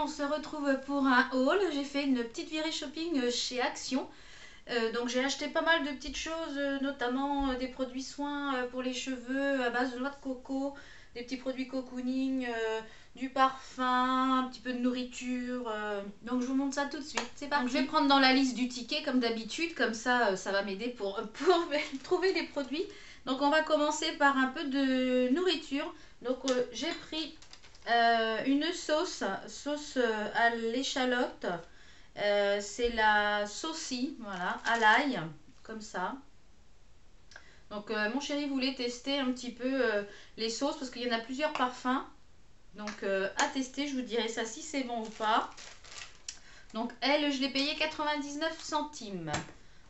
on se retrouve pour un haul. J'ai fait une petite virée shopping chez Action. Donc j'ai acheté pas mal de petites choses, notamment des produits soins pour les cheveux à base de noix de coco, des petits produits cocooning, du parfum, un petit peu de nourriture. Donc je vous montre ça tout de suite. C'est parti. Donc, je vais prendre dans la liste du ticket comme d'habitude, comme ça ça va m'aider pour trouver les produits. Donc on va commencer par un peu de nourriture. Donc j'ai pris une sauce à l'échalote. C'est la saucie, voilà, à l'ail, comme ça. Donc mon chéri voulait tester un petit peu les sauces parce qu'il y en a plusieurs parfums. Donc à tester, je vous dirai ça si c'est bon ou pas. Donc elle, je l'ai payé 99 centimes.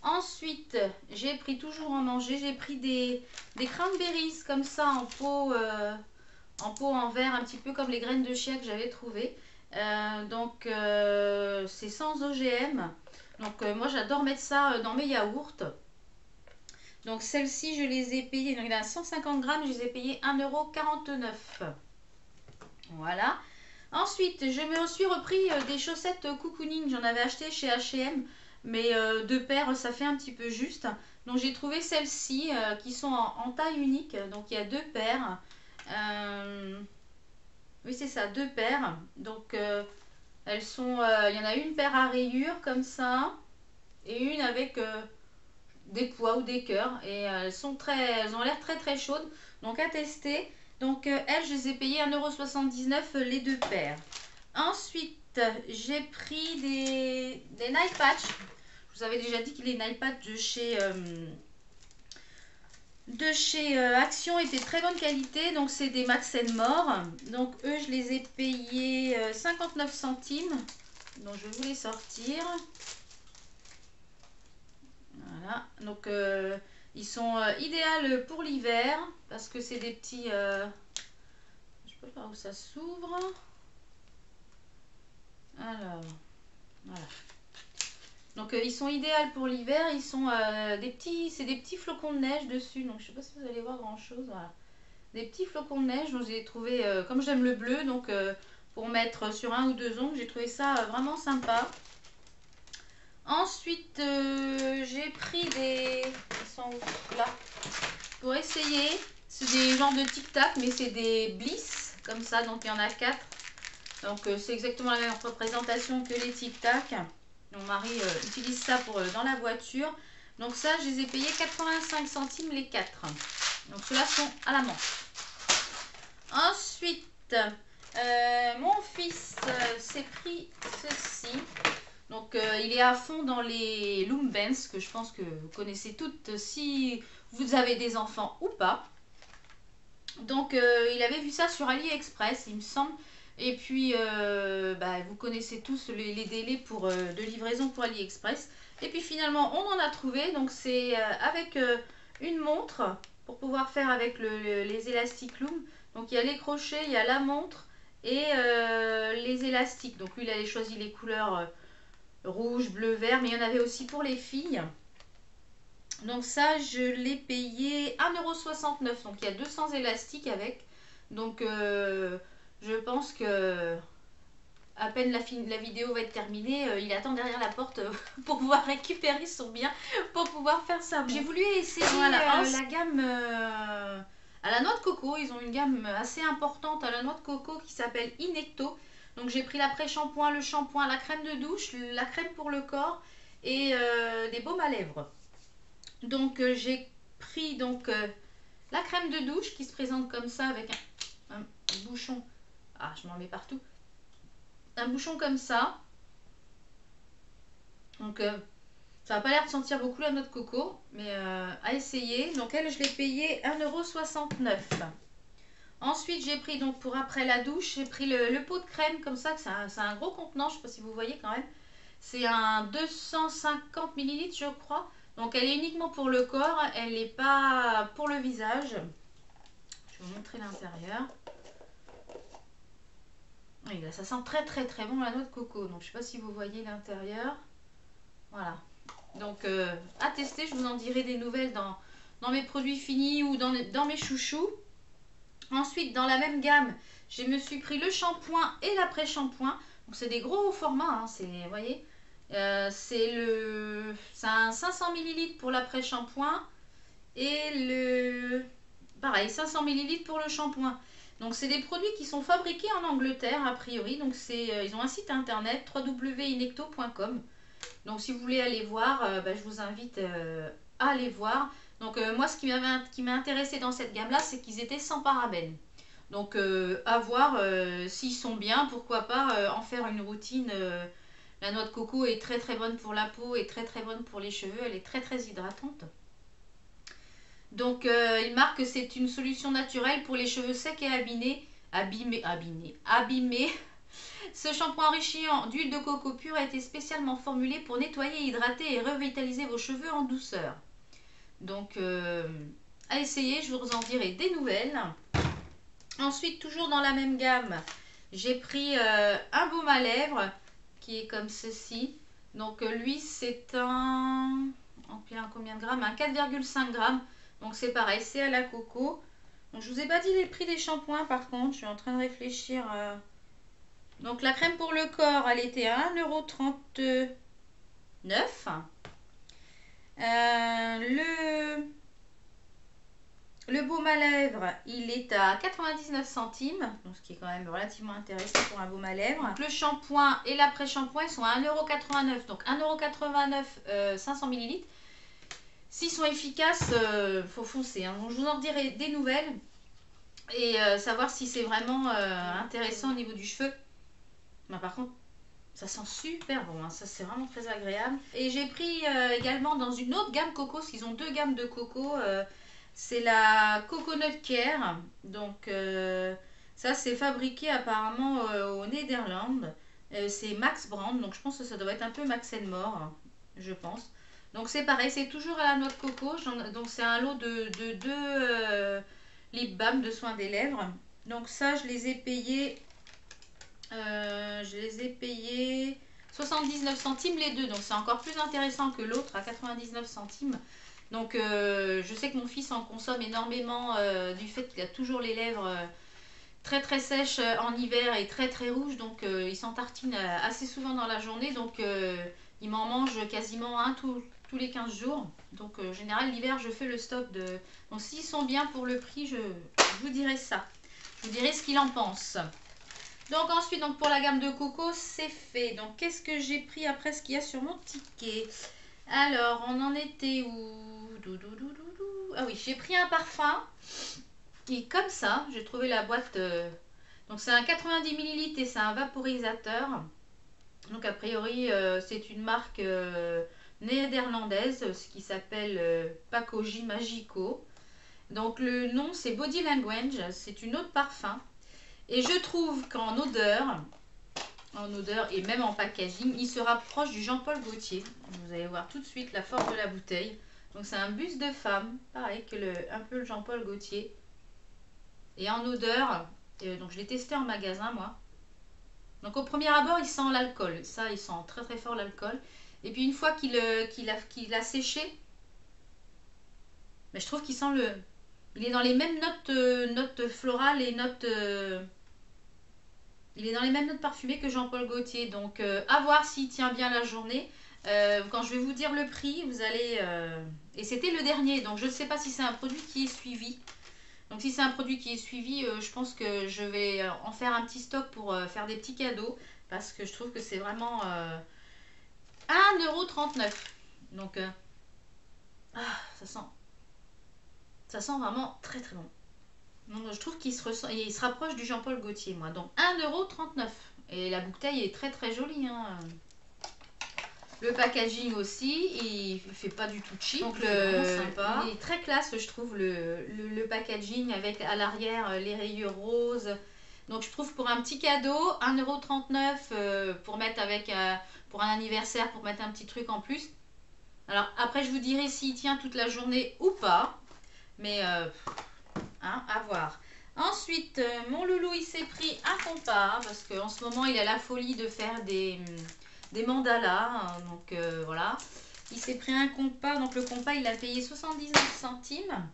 Ensuite, j'ai pris, toujours en manger, j'ai pris des cranberries comme ça en pot en verre, un petit peu comme les graines de chia que j'avais trouvées. C'est sans OGM. Donc moi j'adore mettre ça dans mes yaourts. Donc celles-ci je les ai payées, donc il y en a 150 grammes, je les ai payées 1,49 €. Voilà. Ensuite je me suis repris des chaussettes cocooning, j'en avais acheté chez H&M, mais deux paires ça fait un petit peu juste. Donc j'ai trouvé celles-ci qui sont en taille unique, donc il y a deux paires. Oui, c'est ça, deux paires. Donc elles sont, il y en a une paire à rayures comme ça et une avec des pois ou des cœurs, et elles ont l'air très très chaudes, donc à tester. Donc elles, je les ai payées 1,79 € les deux paires. Ensuite j'ai pris des nail patch. Je vous avais déjà dit que les nail patch de chez Action étaient très bonne qualité, donc c'est des Max & More. Donc eux, je les ai payés 59 centimes. Donc je vais vous les sortir. Voilà, donc ils sont idéaux pour l'hiver parce que c'est des petits... je peux voir où ça s'ouvre. Alors, voilà. Donc ils sont idéaux pour l'hiver, ils sont c'est des petits flocons de neige dessus, donc je sais pas si vous allez voir grand chose, voilà. Des petits flocons de neige, donc j'ai trouvé, comme j'aime le bleu, donc pour mettre sur un ou deux ongles, j'ai trouvé ça vraiment sympa. Ensuite j'ai pris ils sont là, pour essayer, c'est des genres de tic tac, mais c'est des Bliss, comme ça, donc il y en a 4. Donc c'est exactement la même représentation que les tic tac. Mon mari utilise ça dans la voiture. Donc ça, je les ai payés 85 centimes les 4. Donc ceux-là sont à la manche. Ensuite, mon fils s'est pris ceci. Donc il est à fond dans les Lumbens, que je pense que vous connaissez toutes si vous avez des enfants ou pas. Donc il avait vu ça sur AliExpress, il me semble. Et puis, vous connaissez tous les délais de livraison pour AliExpress. Et puis finalement, on en a trouvé. Donc c'est avec une montre pour pouvoir faire avec les élastiques Loom. Donc il y a les crochets, il y a la montre et les élastiques. Donc lui, il avait choisi les couleurs rouge, bleu, vert. Mais il y en avait aussi pour les filles. Donc ça, je l'ai payé 1,69 €. Donc il y a 200 élastiques avec. Donc... je pense que à peine la vidéo va être terminée, il attend derrière la porte pour pouvoir récupérer son bien, pour pouvoir faire ça. J'ai voulu essayer la gamme à la noix de coco. Ils ont une gamme assez importante à la noix de coco qui s'appelle Inecto. Donc j'ai pris l'après-shampoing, le shampoing, la crème de douche, la crème pour le corps et des baumes à lèvres. Donc j'ai pris la crème de douche qui se présente comme ça avec un bouchon. Ah, je m'en mets partout. Un bouchon comme ça. Donc, ça n'a pas l'air de sentir beaucoup la noix de coco, mais à essayer. Donc, elle, je l'ai payée 1,69 €. Ensuite, j'ai pris, donc pour après la douche, j'ai pris le pot de crème comme ça. C'est un gros contenant, je ne sais pas si vous voyez quand même. C'est un 250 ml, je crois. Donc, elle est uniquement pour le corps. Elle n'est pas pour le visage. Je vais vous montrer l'intérieur. Oui, là, ça sent très très très bon la noix de coco. Donc je sais pas si vous voyez l'intérieur. Voilà. Donc à tester, je vous en dirai des nouvelles dans mes produits finis ou dans mes chouchous. Ensuite, dans la même gamme, je me suis pris le shampoing et l'après-shampoing. Donc c'est des gros formats, hein, vous voyez. C'est un 500 ml pour l'après-shampoing et pareil, 500 ml pour le shampoing. Donc c'est des produits qui sont fabriqués en Angleterre a priori. Donc ils ont un site internet www.inecto.com. Donc si vous voulez aller voir, je vous invite à aller voir. Donc moi ce qui m'a intéressé dans cette gamme là, c'est qu'ils étaient sans parabènes. Donc à voir s'ils sont bien, pourquoi pas en faire une routine. La noix de coco est très très bonne pour la peau et très très bonne pour les cheveux, elle est très très hydratante. Donc il marque que c'est une solution naturelle pour les cheveux secs et abîmés. Ce shampoing enrichi d'huile de coco pure a été spécialement formulé pour nettoyer, hydrater et revitaliser vos cheveux en douceur. Donc à essayer, je vous en dirai des nouvelles. Ensuite, toujours dans la même gamme, j'ai pris un baume à lèvres qui est comme ceci. Donc lui, c'est combien de grammes? Un 4,5 grammes. Donc c'est pareil, c'est à la coco. Donc je vous ai pas dit les prix des shampoings par contre, je suis en train de réfléchir. Donc la crème pour le corps, elle était à 1,39 €. Le baume à lèvres, il est à 99 centimes, donc ce qui est quand même relativement intéressant pour un baume à lèvres. Donc, le shampoing et l'après-shampoing, ils sont à 1,89 €. Donc 1,89 €, 500 ml. S'ils sont efficaces, faut foncer. Hein. Donc, je vous en dirai des nouvelles et savoir si c'est vraiment intéressant au niveau du cheveu. Mais par contre, ça sent super bon, hein. Ça c'est vraiment très agréable. Et j'ai pris également dans une autre gamme coco, parce qu'ils ont deux gammes de coco. C'est la Coconut Care. Donc ça c'est fabriqué apparemment aux Néderlandes. C'est Max Brand, donc je pense que ça doit être un peu Max & More, hein, je pense. Donc c'est pareil, c'est toujours à la noix de coco. Donc c'est un lot de deux lip balm de soins des lèvres. Donc ça je les ai payés 79 centimes les deux, donc c'est encore plus intéressant que l'autre à 99 centimes. Donc je sais que mon fils en consomme énormément du fait qu'il a toujours les lèvres très très sèches en hiver et très très rouges, donc il s'en tartine assez souvent dans la journée, donc il m'en mange quasiment un tous les 15 jours. Donc en général l'hiver je fais le stock de... Donc s'ils sont bien pour le prix, je vous dirai ça. Je vous dirai ce qu'il en pense. Donc ensuite, donc pour la gamme de coco, c'est fait. Donc qu'est-ce que j'ai pris après ce qu'il y a sur mon ticket? Alors, on en était où? Ah oui, j'ai pris un parfum qui est comme ça. J'ai trouvé la boîte. Donc c'est un 90 ml et c'est un vaporisateur. Donc a priori, c'est une marque néerlandaise, ce qui s'appelle Pacoji Magico. Donc le nom c'est Body Language, c'est une autre parfum. Et je trouve qu'en odeur et même en packaging, il se rapproche du Jean-Paul Gaultier. Vous allez voir tout de suite la forme de la bouteille. Donc c'est un buste de femme, pareil que un peu le Jean-Paul Gaultier. Et en odeur, donc je l'ai testé en magasin moi. Donc au premier abord, il sent l'alcool. Ça, il sent très très fort l'alcool. Et puis une fois qu'il a séché, mais je trouve qu'il sent le... Il est dans les mêmes notes florales et notes... Il est dans les mêmes notes parfumées que Jean-Paul Gaultier. Donc à voir s'il tient bien la journée. Quand je vais vous dire le prix, vous allez... Et c'était le dernier, donc je ne sais pas si c'est un produit qui est suivi. Donc si c'est un produit qui est suivi, je pense que je vais en faire un petit stock pour faire des petits cadeaux. Parce que je trouve que c'est vraiment 1,39 €. Donc ça sent vraiment très très bon. Donc, je trouve qu'il se rapproche du Jean-Paul Gaultier, moi. Donc 1,39 €. Et la bouteille est très très jolie. Hein. Le packaging aussi, il fait pas du tout cheap. Donc sympa. Il est très classe, je trouve, le packaging avec à l'arrière les rayures roses. Donc je trouve pour un petit cadeau, 1,39 € pour mettre avec pour un anniversaire, pour mettre un petit truc en plus. Alors après je vous dirai s'il tient toute la journée ou pas. Mais hein, à voir. Ensuite, mon loulou, il s'est pris un compas, parce qu'en ce moment, il a la folie de faire des mandalas. Hein, donc, voilà. Il s'est pris un compas. Donc, le compas, il a payé 79 centimes.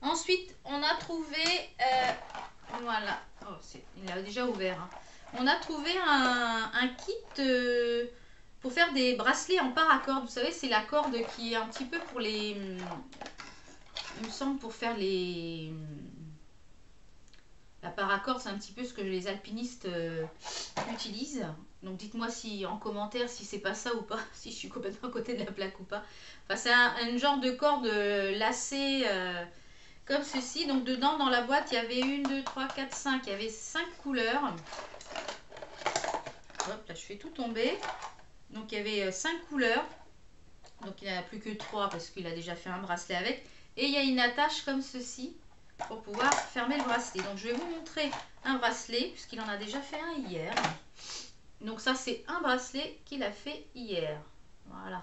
Ensuite, on a trouvé... voilà. Oh, il l'a déjà ouvert. Hein. on a trouvé un kit pour faire des bracelets en paracorde. Vous savez, c'est la corde qui est un petit peu pour les... Il me semble pour faire les... La paracorde, c'est un petit peu ce que les alpinistes utilisent. Donc dites-moi si en commentaire si c'est pas ça ou pas, si je suis complètement à côté de la plaque ou pas. Enfin, c'est un genre de corde lacée comme ceci. Donc dedans, dans la boîte, il y avait 1, 2, 3, 4, 5. Il y avait 5 couleurs. Hop, là je fais tout tomber. Donc il y avait 5 couleurs. Donc il n'y en a plus que 3 parce qu'il a déjà fait un bracelet avec. Et il y a une attache comme ceci pour pouvoir fermer le bracelet. Donc je vais vous montrer un bracelet puisqu'il en a déjà fait un hier. Donc ça c'est un bracelet qu'il a fait hier. Voilà.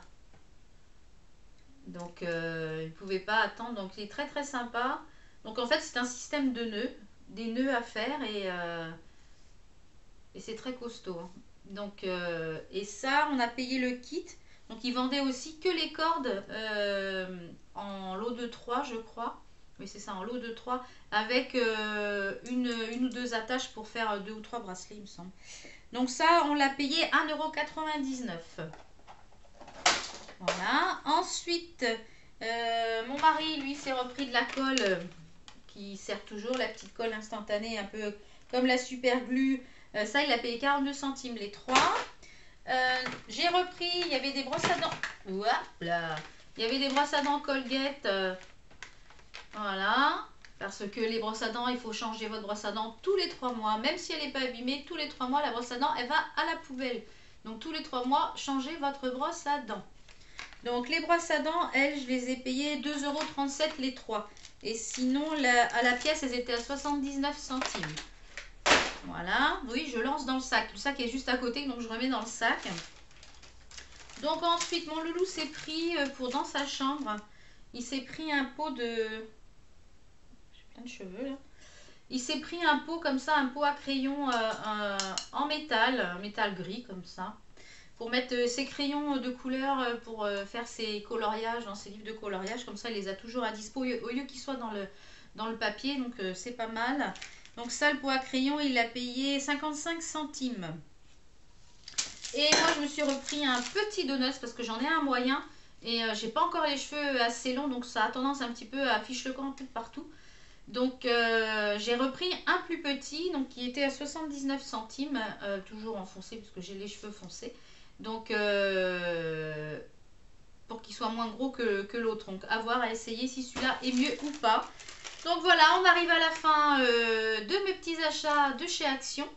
Donc il ne pouvait pas attendre. Donc il est très très sympa. Donc en fait c'est un système de nœuds. Des nœuds à faire et c'est très costaud. Hein. Donc et ça on a payé le kit. Donc ils vendaient aussi que les cordes en lot de 3 je crois. Oui c'est ça, en lot de 3 avec une ou deux attaches pour faire 2 ou 3 bracelets il me semble. Donc ça on l'a payé 1,99 €. Voilà. Ensuite mon mari lui s'est repris de la colle qui sert toujours, la petite colle instantanée un peu comme la super glue. Ça il a payé 42 centimes les 3. J'ai repris, il y avait des brosses à dents. Voilà. Il y avait des brosses à dents Colgate. Voilà. Parce que les brosses à dents, il faut changer votre brosse à dents tous les 3 mois. Même si elle n'est pas abîmée, tous les 3 mois, la brosse à dents, elle va à la poubelle. Donc tous les 3 mois, changez votre brosse à dents. Donc les brosses à dents, elles, je les ai payées 2,37 € les 3. Et sinon, à la pièce, elles étaient à 79 centimes. Voilà, oui, je lance dans le sac. Le sac est juste à côté, donc je remets dans le sac. Donc ensuite, mon loulou s'est pris, pour dans sa chambre, il s'est pris un pot de... J'ai plein de cheveux là. Il s'est pris un pot comme ça, un pot à crayon en métal, un métal gris comme ça. Pour mettre ses crayons de couleur, pour faire ses coloriages, dans ses livres de coloriage. Comme ça, il les a toujours à dispo, au lieu qu'ils soient dans le papier, donc c'est pas mal. Donc ça, le pot à crayon, il l'a payé 55 centimes. Et moi, je me suis repris un petit donut parce que j'en ai un moyen. Et j'ai pas encore les cheveux assez longs, donc ça a tendance un petit peu à fiche le camp un peu de partout. Donc j'ai repris un plus petit, donc qui était à 79 centimes, toujours en foncé puisque j'ai les cheveux foncés. Donc pour qu'il soit moins gros que l'autre. Donc à voir, à essayer si celui-là est mieux ou pas. Donc voilà, on arrive à la fin de mes petits achats de chez Action.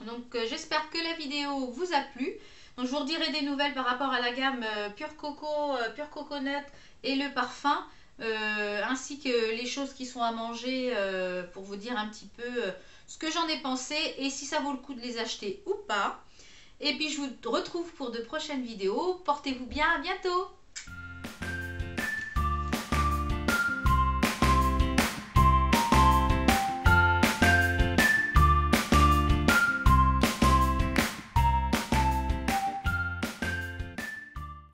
Donc j'espère que la vidéo vous a plu. Donc je vous redirai des nouvelles par rapport à la gamme Pure Coco, Pure Coconut et le parfum. Ainsi que les choses qui sont à manger pour vous dire un petit peu ce que j'en ai pensé et si ça vaut le coup de les acheter ou pas. Et puis je vous retrouve pour de prochaines vidéos. Portez-vous bien, à bientôt!